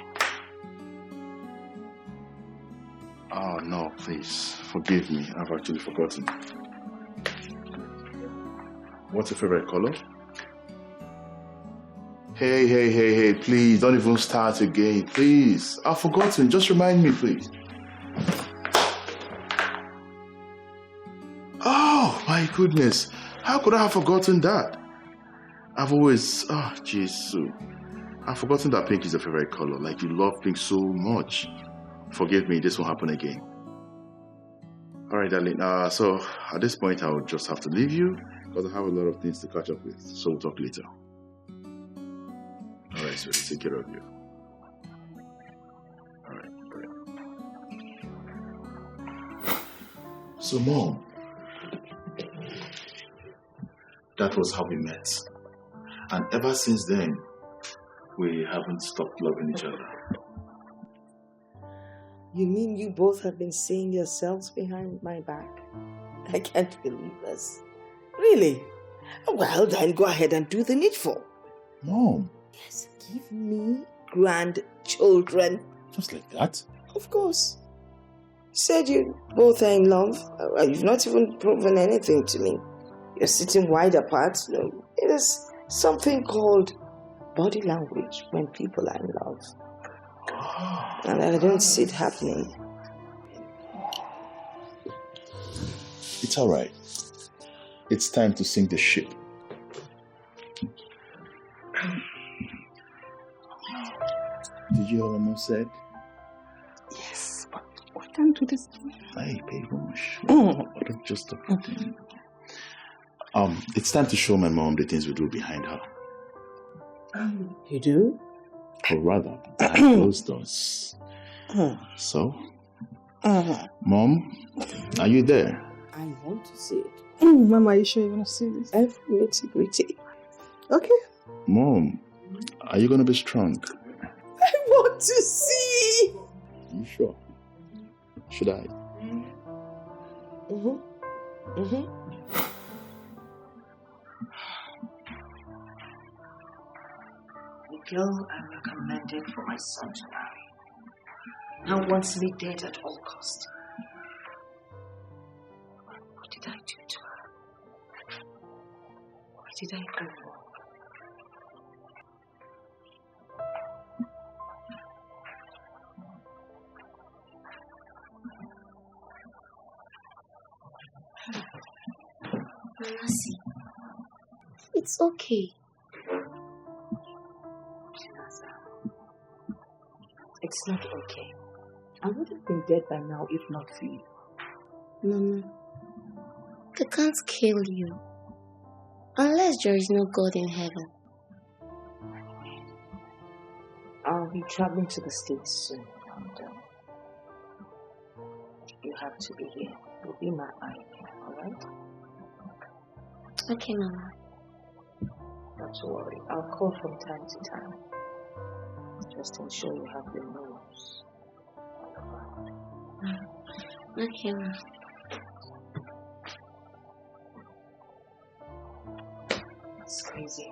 F: Oh no, please, forgive me, I've actually forgotten. What's your favorite color? Hey, please, don't even start again, please. I've forgotten, just remind me, please. Oh, my goodness. How could I have forgotten that? I've always, Jesus. I've forgotten that pink is your favorite color. Like, you love pink so much. Forgive me, this won't happen again. Alright, darling. So, at this point, I will just have to leave you because I have a lot of things to catch up with. So, we'll talk later. Alright, sweetie, take care of you. Alright, bye.
E: So, Mom, that was how we met. And ever since then, we haven't stopped loving each other.
B: You mean you both have been seeing yourselves behind my back? I can't believe this. Really? Well, then go ahead and do the needful.
E: Mom.
B: Yes, give me grandchildren.
E: Just like that?
B: Of course. You said you both are in love. You've not even proven anything to me. You're sitting wide apart. No, it is something called body language when people are in love. And I don't see it happening.
E: It's all right. It's time to sink the ship. Did you hear what Mom said?
B: Yes, but we can't do this.
E: Hey, babe, just stop. It's time to show my mom the things we do behind her.
B: You do?
E: Or rather, behind closed doors. So, Mom, are you there?
B: I want to see it.
C: Mama, are you sure you want to see this?
B: Every nitty-gritty.
C: Okay.
E: Mom, are you going to be strong?
B: I want to see.
E: You sure? Should I?
J: The girl I recommended for my son to marry now wants me dead at all cost. What did I do to her? Where did I go wrong?
H: Nancy, it's okay.
J: It's not okay. I would have been dead by now if not for you.
H: Mama, they can't kill you. Unless there is no God in heaven.
J: I'll be traveling to the States soon. And, you have to be here. You'll be my eye, alright?
H: Okay, Mama.
J: Not to worry. I'll call from time to time. Just ensure you have your nose.
H: Okay, Mama.
J: It's crazy.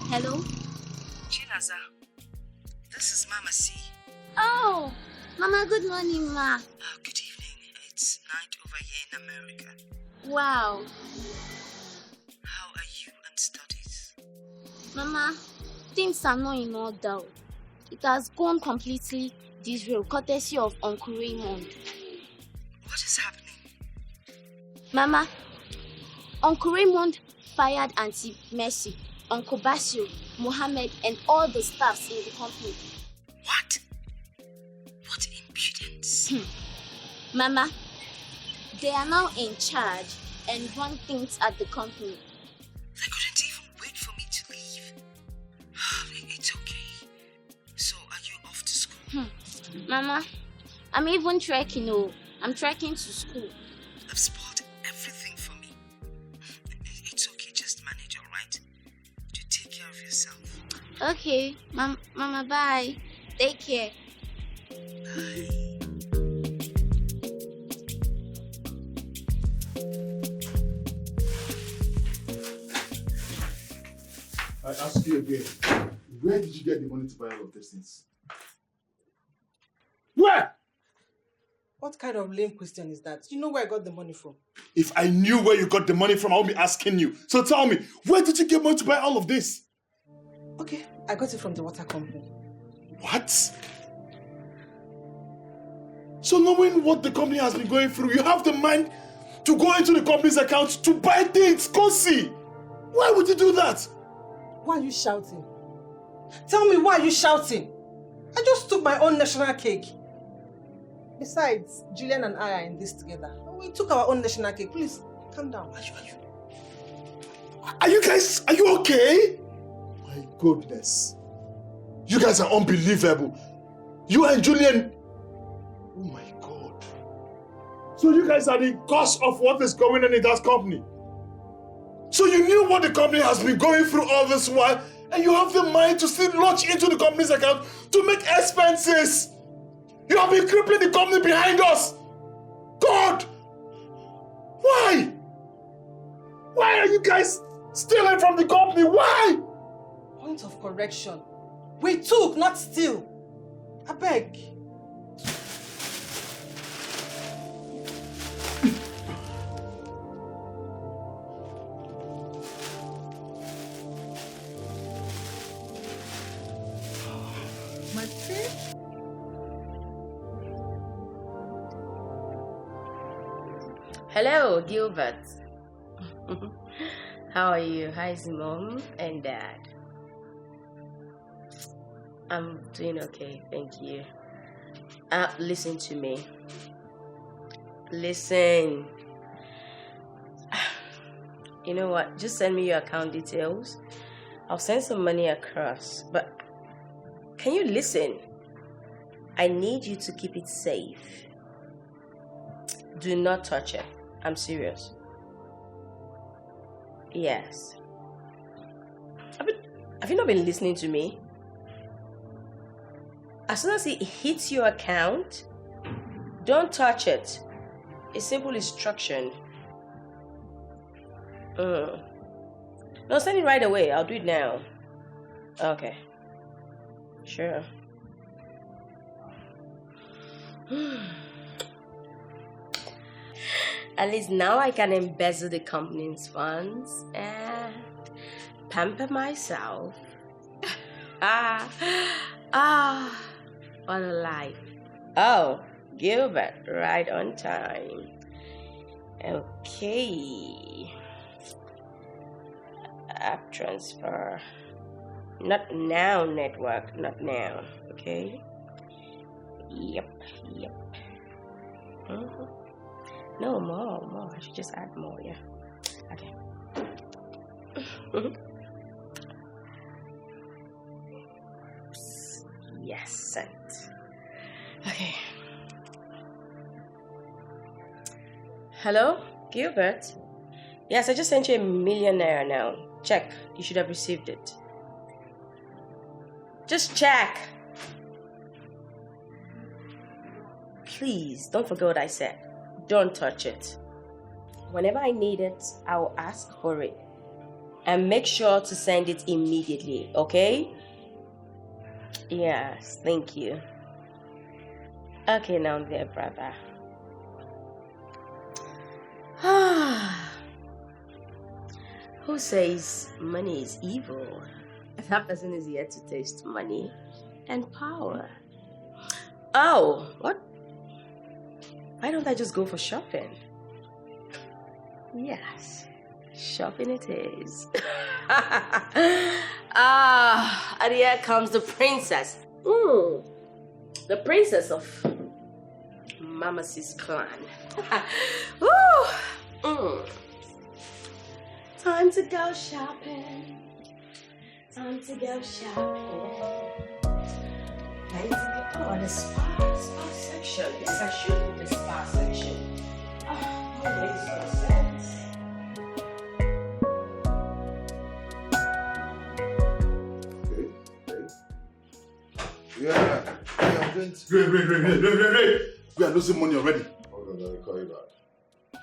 H: Hello?
B: Chinaza, this is Mama C.
H: Oh, Mama, good morning, Ma.
B: Good evening. It's night over here in America.
H: Wow.
B: How are you and studies?
H: Mama, things are not in order. It has gone completely disreal, courtesy of Uncle Raymond.
B: What is happening?
H: Mama, Uncle Raymond fired Auntie Mercy, Uncle Basil, Mohammed, and all the staffs in the company.
B: What? What impudence?
H: Mama, they are now in charge and run things at the company.
B: They couldn't even wait for me to leave. It's okay. So, are you off to school?
H: Mama, I'm even trekking. I'm trekking to school.
B: I've spoiled everything for me. It's okay, just manage, alright? You take care of yourself.
H: Okay, Mama, bye. Take care.
B: Bye.
E: I ask you again, where did you get the money to buy all of these things? Where?
C: What kind of lame question is that? You know where I got the money from?
E: If I knew where you got the money from, I would be asking you. So tell me, where did you get money to buy all of this?
C: Okay, I got it from the water company.
E: What? So knowing what the company has been going through, you have the mind to go into the company's account to buy things. Go see. Why would you do that?
C: Why are you shouting? Tell me, why are you shouting? I just took my own national cake. Besides, Julian and I are in this together. We took our own national cake. Please, calm down.
E: Are you okay? My goodness. You guys are unbelievable. You and Julian. Oh my God. So you guys are the cause of what is going on in that company. So you knew what the company has been going through all this while, and you have the mind to still launch into the company's account to make expenses. You have been crippling the company behind us. God! Why? Why are you guys stealing from the company? Why?
C: Point of correction. We took, not steal. I beg.
E: My feet?
L: Hello, Gilbert. How are you? How's mom and dad? I'm doing okay, thank you. Listen to me. Listen. You know what? Just send me your account details. I'll send some money across. But can you listen? I need you to keep it safe. Do not touch it. I'm serious. Yes. Have you not been listening to me? As soon as it hits your account, don't touch it. A simple instruction. No, send it right away. I'll do it now. Okay. Sure. At least now I can embezzle the company's funds and pamper myself. What a life. Oh, Gilbert, right on time. Okay. App transfer. Not now, network. Not now. Okay. Yep. No, more. I should just add more, yeah. Okay. Yes, sent. Okay. Hello, Gilbert? Yes, I just sent you ₦1 million now. Check. You should have received it. Just check. Please, don't forget what I said. Don't touch it. Whenever I need it, I will ask for it. And make sure to send it immediately, okay? Yes, thank you. Okay, now there, brother. Who says money is evil? That person is yet to taste money and power. Oh, what? Why don't I just go for shopping? Yes, shopping it is. And here comes the princess. The princess of Mama's clan. Time to go shopping. Time to go shopping. Time to go. Oh, the spa section. Yes, I should do the spa section. That makes no sense.
E: Yeah, I'm going to... Ray. We are losing money already.
F: Hold on, let me call you back.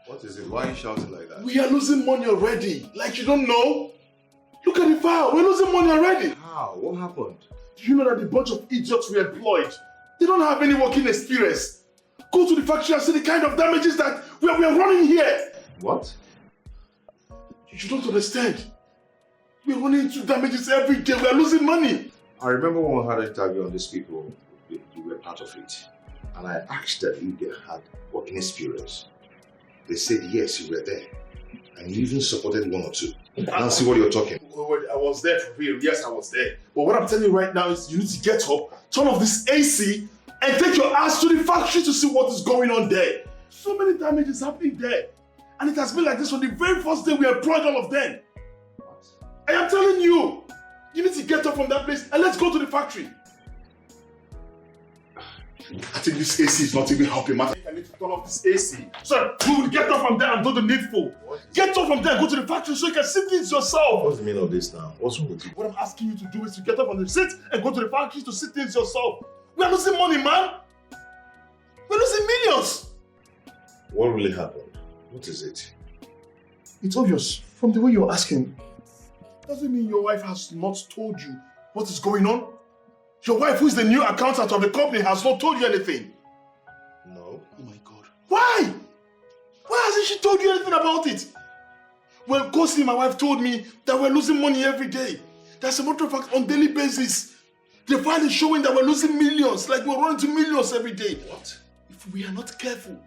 F: What is it? Why are you shouting like that?
E: We are losing money already. Like you don't know? Look at the file. We're losing money already.
F: How? What happened?
E: Do you know that the bunch of idiots we employed, they don't have any working experience? Go to the factory and see the kind of damages that we are running here.
F: What?
E: You don't understand. We're running into damages every day. We are losing money.
F: I remember when we had an interview on these people, you were part of it. And I asked them if they had working experience. They said yes, you were there. And you even supported one or two. Now see what you're talking.
E: I was there for real. Yes, I was there. But what I'm telling you right now is you need to get up, turn off this AC, and take your ass to the factory to see what is going on there. So many damages happening there.
F: And it has been like this from the very first day we employed all of them. What? I am telling you, you need to get up from that place and let's go to the factory. I think this AC is not even helping matter. I need to turn off this AC. Sir, you will get up from there and do the needful. Get up from there and go to the factory so you can see things yourself.
E: What's the meaning of this now? What's wrong with you?
F: What I'm asking you to do is to get up from the seat and go to the factory to see things yourself. We are losing money, man. We're losing millions.
E: What really happened? What is it?
F: It's obvious from the way you're asking. Doesn't mean your wife has not told you what is going on. Your wife, who is the new accountant of the company, has not told you anything.
E: No.
F: Oh my God. Why? Why hasn't she told you anything about it? Well, Kosi, my wife, told me that we're losing money every day. That's a matter of fact on daily basis. The file is showing that we're losing millions, like we're running to millions every day.
E: What?
F: If we are not careful,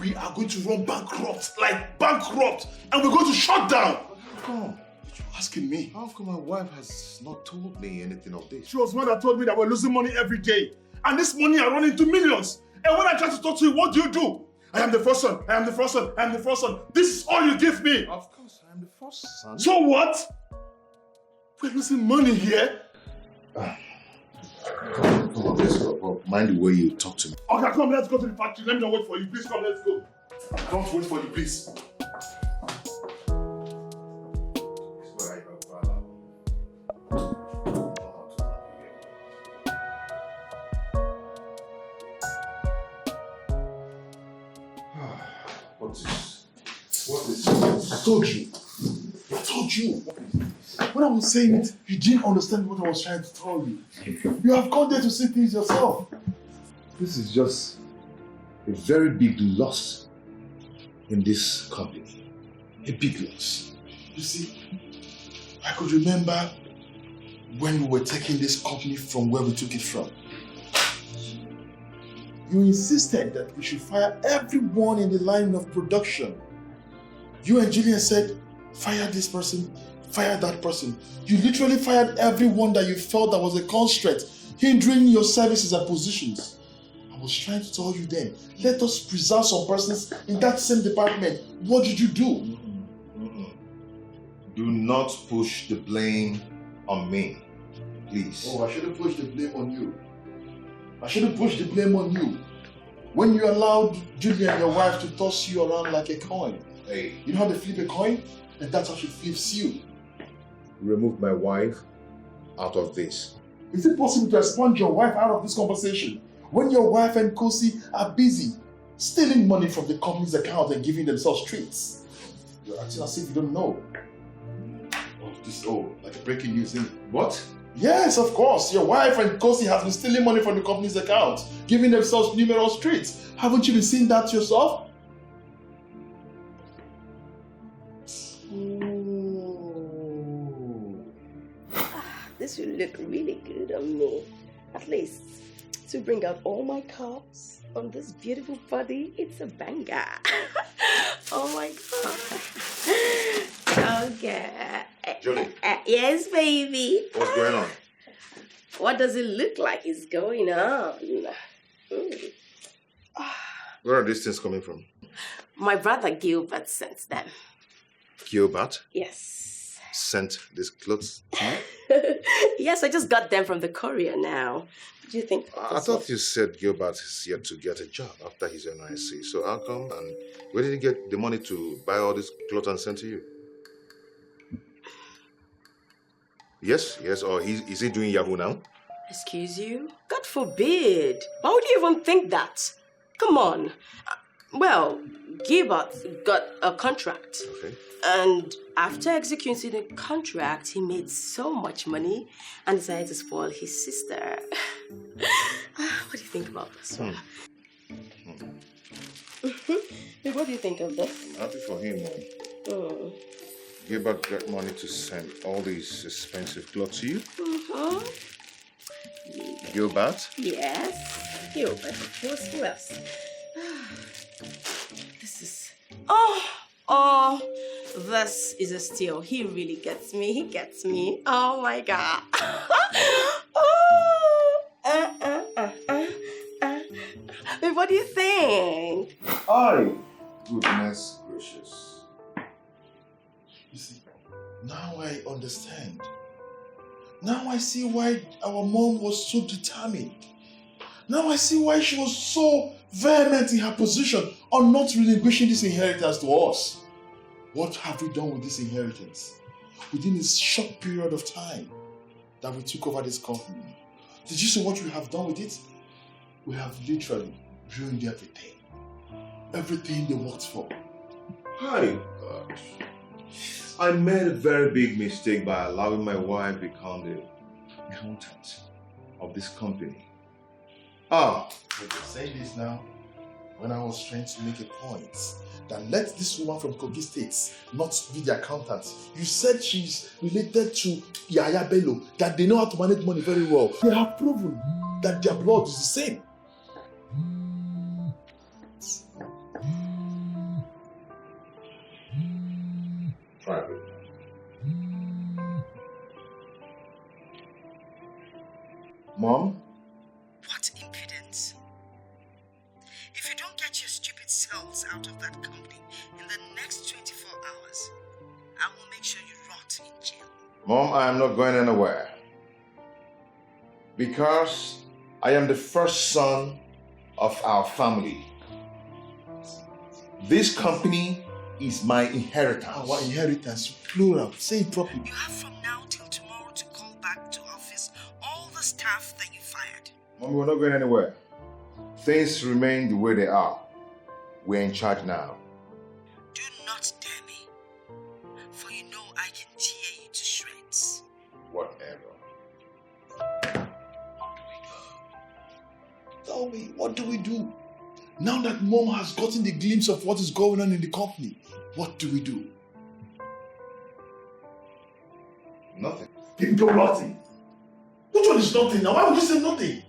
F: we are going to run bankrupt, like bankrupt, and we're going to shut down.
E: How come?
F: You're asking me.
E: How come my wife has not told me anything of this?
F: She was the one that told me that we're losing money every day. And this money are running to millions. And when I try to talk to you, what do? I am the first son, I am the first son, I am the first son. This is all you give me.
E: Of course, I am the first son.
F: So what? We're losing money here.
E: Come on, let's go. Well, mind the way you talk to me.
F: Okay, come, let's go to the factory. Let me not wait for you. Please come, let's go. Don't wait for you, please. What is this? I told you. When I was saying it, you didn't understand what I was trying to tell you. You have gone there to see things yourself.
E: This is just a very big loss in this company. A big loss.
F: You see, I could remember when we were taking this company from where we took it from. You insisted that we should fire everyone in the line of production. You and Julian said, fire this person, fire that person. You literally fired everyone that you felt that was a constraint, hindering your services and positions. I was trying to tell you then, let us preserve some persons in that same department. What did you do?
E: Do not push the blame on me, please.
F: Oh, I shouldn't push the blame on you. I shouldn't push the blame on you. When you allowed Julia and your wife to toss you around like a coin.
E: Hey.
F: You know how they flip a coin? And that's how she flips you.
E: Remove my wife out of this.
F: Is it possible to expunge your wife out of this conversation when your wife and Kosi are busy stealing money from the company's account and giving themselves treats? You're acting as if you don't know. Like a breaking news, isn't it?
E: What?
F: Yes, of course. Your wife and Kosi have been stealing money from the company's account, giving themselves numerous treats. Haven't you been seeing that yourself?
L: This will look really good on me. At least to bring out all my curves on this beautiful body. It's a banger. Oh my god. Okay.
E: Julie.
L: Yes, baby.
E: What's going on?
L: What does it look like is going on?
E: Where are these things coming from?
L: My brother Gilbert sent them.
E: Gilbert?
L: Yes.
E: Sent these clothes to you?
L: Yes, I just got them from the courier now. What do you think?
E: I thought you said Gilbert is yet to get a job after his NIC. So how come and where did he get the money to buy all these clothes and send to you? Yes, or is he doing Yahoo now?
L: Excuse you? God forbid. Why would you even think that? Come on. Well, Gilbert got a contract.
E: Okay.
L: And after executing the contract, he made so much money and decided to spoil his sister. What do you think about this one? What do you think of this?
E: Happy for him. Gilbert got money to send all these expensive clothes to you? Gilbert?
L: Yes, Gilbert. Who else? This is... this is a steal. He really gets me. He gets me. Oh my god. What do you think?
F: Hi. Goodness gracious.
E: You see, now I understand. Now I see why our mom was so determined. Now I see why she was so vehement in her position on not relinquishing this inheritance to us. What have we done with this inheritance? Within a short period of time that we took over this company. Did you see what we have done with it? We have literally ruined everything. Everything they worked for.
F: My God. I made a very big mistake by allowing my wife become the accountant of this company.
E: But you're saying this now when I was trying to make a point that let this woman from Kogi States not be the accountant. You said she's related to Yaya Bello, that they know how to manage money very well. They have proven that their blood is the same.
F: Private. Mom?
B: What impudence. If you don't get your stupid selves out of that company in the next 24 hours, I will make sure you rot in jail.
F: Mom, I am not going anywhere. Because I am the first son of our family. This company is my inheritance.
E: Our inheritance, plural. Say it properly.
B: You have from now till tomorrow to call back to office all the staff that you fired.
F: Mom, we're not going anywhere. Things remain the way they are. We're in charge now.
B: Do not dare me, for you know I can tear you to shreds.
F: Whatever.
E: Tell me, what do we do? Now that mom has gotten the glimpse of what is going on in the company, what do we do?
F: Nothing.
E: People nothing. Which one is nothing? Now, why would you say nothing?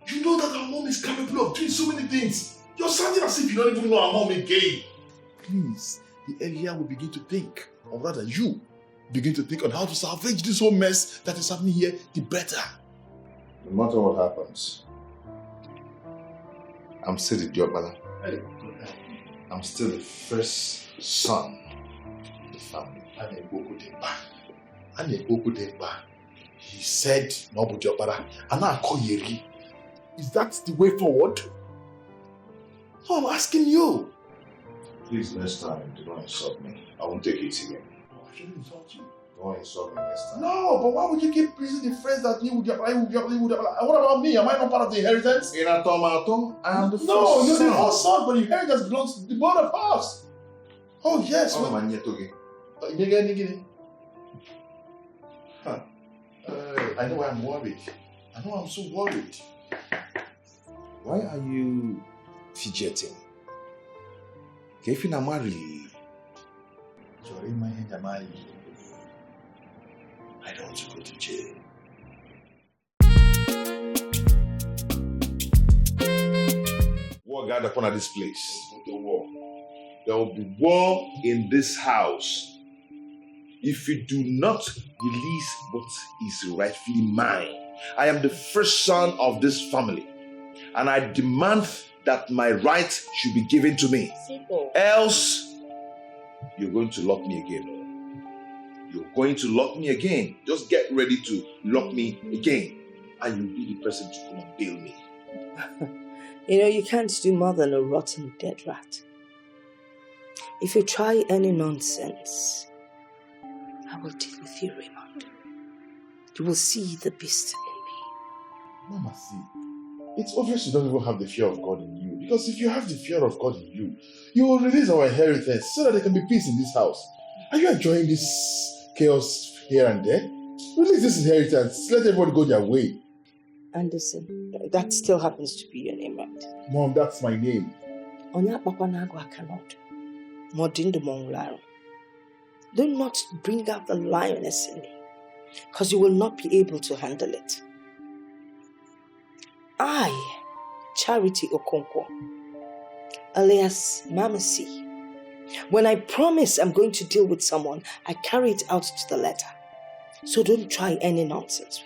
E: You know that our mom is capable of doing so many things. You're sounding as if you don't even know our mom again. Please, the earlier we begin to think, or rather you begin to think on how to salvage this whole mess that is happening here, the better.
F: No matter what happens, I'm still the Diobala. I'm still the first son of the family.
E: He said, Nobu Diobala, and I call Yeri. Is that the way forward? No, I'm asking you.
F: Please, next time, do not insult me. I won't take it again.
E: I shouldn't insult you.
F: Don't insult me next time.
E: No, but why would you keep praising the friends that you would apply? What about me? Am I not part of the inheritance?
F: In Atomatum, I am the first son.
E: No, you're the first son, but the inheritance belongs to the both of us. Oh, yes.
F: Oh, man, Yetoge.
E: I know why I'm worried. I know I'm so worried.
F: Why are you fidgeting? Kefina Mari.
E: I don't want to go to jail.
F: War gathered upon this place. There will be war in this house. If you do not release what is rightfully mine. I am the first son of this family. And I demand that my right should be given to me. Else, you're going to lock me again. You're going to lock me again. Just get ready to lock me again. And you'll be the person to come and bail me.
B: You know, you can't do more than a rotten dead rat. If you try any nonsense, I will deal with you, Raymond. You will see the beast in me.
E: Mama, see, it's obvious you don't even have the fear of God in you. Because if you have the fear of God in you, you will release our inheritance so that there can be peace in this house. Are you enjoying this chaos here and there? Release this inheritance. Let everybody go their way.
B: Anderson, that still happens to be your name, right?
E: Mom, that's my name.
B: Do not bring out the lioness in me, because you will not be able to handle it. I, Charity Okonkwo, alias Mama C, when I promise I'm going to deal with someone, I carry it out to the letter. So don't try any nonsense.